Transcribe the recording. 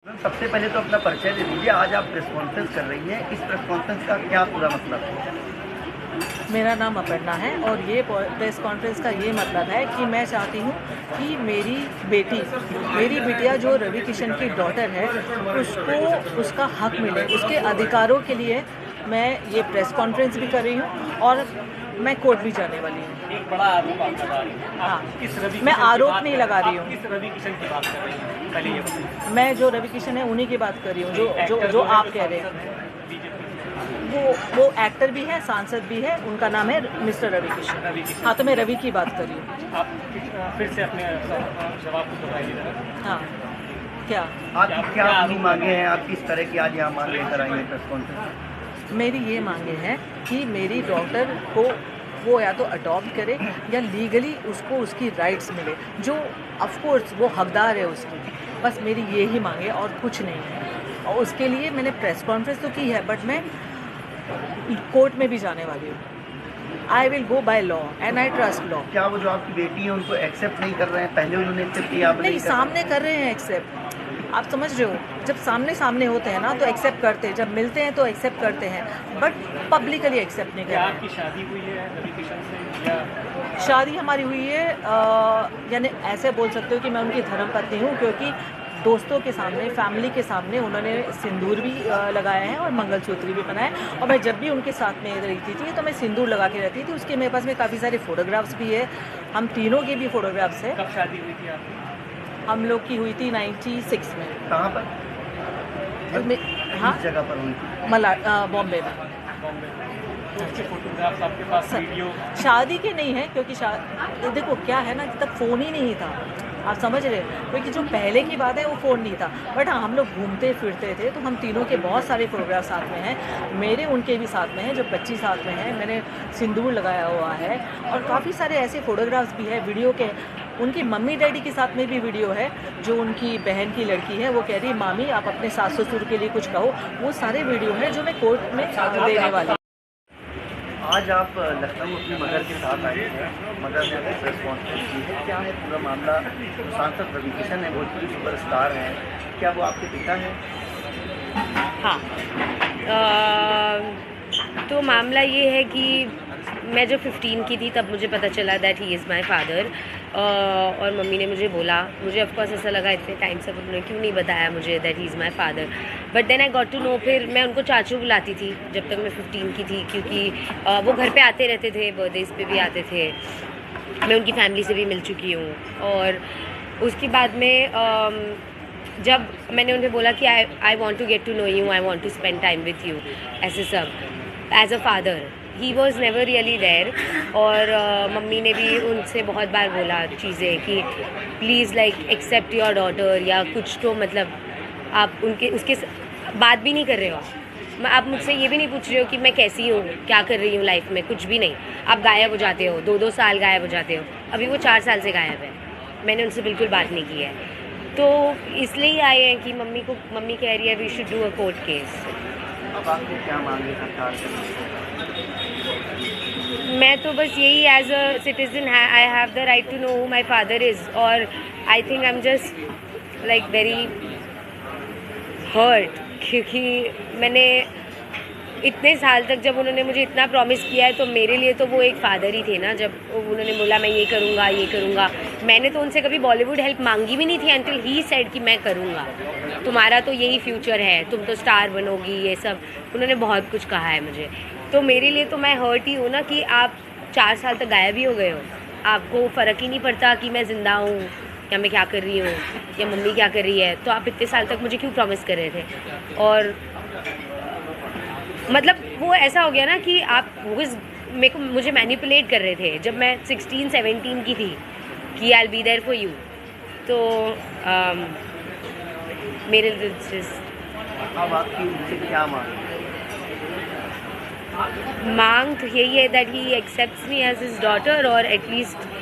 Ma'am, सबसे पहले तो अपना परिचय दे दीजिए। आज आप प्रेस कॉन्फ्रेंस कर रही हैं, इस प्रेस कॉन्फ्रेंस का क्या पूरा मतलब है? मेरा नाम अपर्णा है और ये प्रेस कॉन्फ्रेंस का ये मतलब है कि मैं चाहती हूँ कि मेरी बिटिया जो रवि किशन की डॉटर है उसको उसका हक मिले, उसके अधिकारों के लिए मैं ये प्रेस कॉन्फ्रेंस भी कर रही हूँ और मैं कोर्ट भी जाने वाली हूँ। एक बड़ा आरोप आप लगा रही हैं। हाँ, आप किस रवि मैं किशन की आरोप बात नहीं कर- लगा रही आप हूँ। किस रवि किशन की बात कर रही हैं? पहले ये बताइए। मैं जो रवि किशन है उन्हीं की बात कर रही हूँ, जो जो एक्टर जो है, आप जो कह रहे सांसद हैं। है, बीजेपी वो एक्टर भी है, सांसद भी है, उनका नाम है मिस्टर रवि किशन। रवि किशन। हाँ, तो मैं रवि की बात कर रही हूँ। आप फिर से अपने जवाब को दोहराइए जरा। हाँ, क्या आपकी क्या अपनी मांगे हैं? आप किस तरह की आज यहाँ मांग लेकर आई हैं प्रेस कॉन्फ्रेंस? मेरी ये मांगे हैं कि मेरी डॉटर को वो या तो अडॉप्ट करे या लीगली उसको उसकी राइट्स मिले, जो ऑफ कोर्स वो हकदार है उसकी। बस मेरी ये ही मांगे और कुछ नहीं है। और उसके लिए मैंने प्रेस कॉन्फ्रेंस तो की है, बट मैं कोर्ट में भी जाने वाली हूँ। I will go by law and I trust law. क्या वो जो आपकी बेटी है उनको एक्सेप्ट नहीं कर रहे हैं? पहले उन्होंने एक्सेप्ट किया, आप नहीं, नहीं कर रहे? सामने कर रहे हैं एक्सेप्ट। आप समझ रहे हो, जब सामने सामने होते हैं ना तो एक्सेप्ट करते हैं, जब मिलते हैं तो एक्सेप्ट करते हैं, बट पब्लिकली एक्सेप्ट नहीं कर क्या रहे हैं। आपकी शादी हुई है रवि किशन से या शादी हमारी हुई है, यानी ऐसे बोल सकते हो कि मैं उनकी धर्मपत्नी हूँ, क्योंकि दोस्तों के सामने, फैमिली के सामने उन्होंने सिंदूर भी लगाया है और मंगलसूत्र भी पहना है। और मैं जब भी उनके साथ में रहती थी तो मैं सिंदूर लगा के रहती थी। उसके मेरे पास में काफ़ी सारे फ़ोटोग्राफ्स भी है, हम तीनों के भी फ़ोटोग्राफ्स है। कब शादी हुई थी आपकी? हम लोग की हुई थी 96 में। कहाँ पर? हाँ, किस जगह पर हुई थी? बॉम्बे में। बॉम्बे में। तो उसके फोटोग्राफ्स आपके पास, वीडियो? शादी के नहीं है, क्योंकि देखो क्या है ना कि तब फ़ोन ही नहीं था, आप समझ रहे हो, क्योंकि जो पहले की बात है वो फ़ोन नहीं था। बट हाँ, हम लोग घूमते फिरते थे, तो हम तीनों के बहुत सारे फोटोग्राफ साथ में हैं। मेरे उनके भी साथ में हैं, जो बच्ची साथ में है, मैंने सिंदूर लगाया हुआ है। और काफ़ी सारे ऐसे फ़ोटोग्राफ्स भी है वीडियो के। उनकी मम्मी डैडी के साथ में भी वीडियो है, जो उनकी बहन की लड़की है, वो कह रही है मामी आप अपने सास ससुर के लिए कुछ कहो। वो सारे वीडियो हैं जो मैं कोर्ट में देने वाली हूँ। आज आप लखनऊ अपनी मदर के साथ आई हैं, मदर ने अपनी प्रेस कॉन्फ्रेंस की है। क्या है पूरा मामला? सांसद रवि किशन है, भोजपुरी सुपरस्टार हैं, क्या वो आपके पिता हैं? हाँ, तो मामला ये है कि मैं जब 15 की थी तब मुझे पता चला that he is my father. और मम्मी ने मुझे बोला, मुझे ऑफकोर्स ऐसा लगा इतने टाइम से उन्होंने क्यों नहीं बताया मुझे that he is my father. But then I got to know. फिर मैं उनको चाचू बुलाती थी जब तक मैं 15 की थी, क्योंकि वो घर पे आते रहते थे, बर्थडेज पे भी आते थे। मैं उनकी फैमिली से भी मिल चुकी हूँ। और उसके बाद में जब मैंने उन्हें बोला कि I want to get to know you, I want to spend time with you, ऐसे सब as a father, he was never really there. और मम्मी ने भी उनसे बहुत बार बोला चीज़ें कि please like accept your daughter, या कुछ तो मतलब आप उसके बात भी नहीं कर रहे हो। आप मुझसे ये भी नहीं पूछ रहे हो कि मैं कैसी हूँ, क्या कर रही हूँ लाइफ में, कुछ भी नहीं। आप गायब हो जाते हो, 2-2 साल गायब हो जाते हो। अभी वो 4 साल से गायब है, मैंने उनसे बिल्कुल बात नहीं की है। तो इसलिए आए हैं कि मम्मी कह रही है we should do a court case. अब आपको क्या मांगे सरकार से? मैं तो बस यही, as a citizen I have the right to know who my father is. और I think I am just like very hurt, क्योंकि मैंने इतने साल तक, जब उन्होंने मुझे इतना प्रॉमिस किया है, तो मेरे लिए तो वो एक फ़ादर ही थे ना। जब उन्होंने बोला मैं ये करूँगा, मैंने तो उनसे कभी बॉलीवुड हेल्प मांगी भी नहीं थी अंटिल ही सेड कि मैं करूँगा, तुम्हारा तो यही फ्यूचर है, तुम तो स्टार बनोगी, ये सब उन्होंने बहुत कुछ कहा है मुझे। तो मेरे लिए तो मैं हर्ट ही हूँ ना कि आप 4 साल तक गायब ही हो गए हो, आपको फ़र्क ही नहीं पड़ता कि मैं ज़िंदा हूँ या मैं क्या कर रही हूँ या मम्मी क्या कर रही है। तो आप इतने साल तक मुझे क्यों प्रॉमिस कर रहे थे? और मतलब वो ऐसा हो गया ना कि आप मुझे मैनिपुलेट कर रहे थे जब मैं 16-17 की थी कि I will be there for you. तो मेरे अब आपकी उनसे क्या मांग तो यही है that he accepts me as his daughter, और एटलीस्ट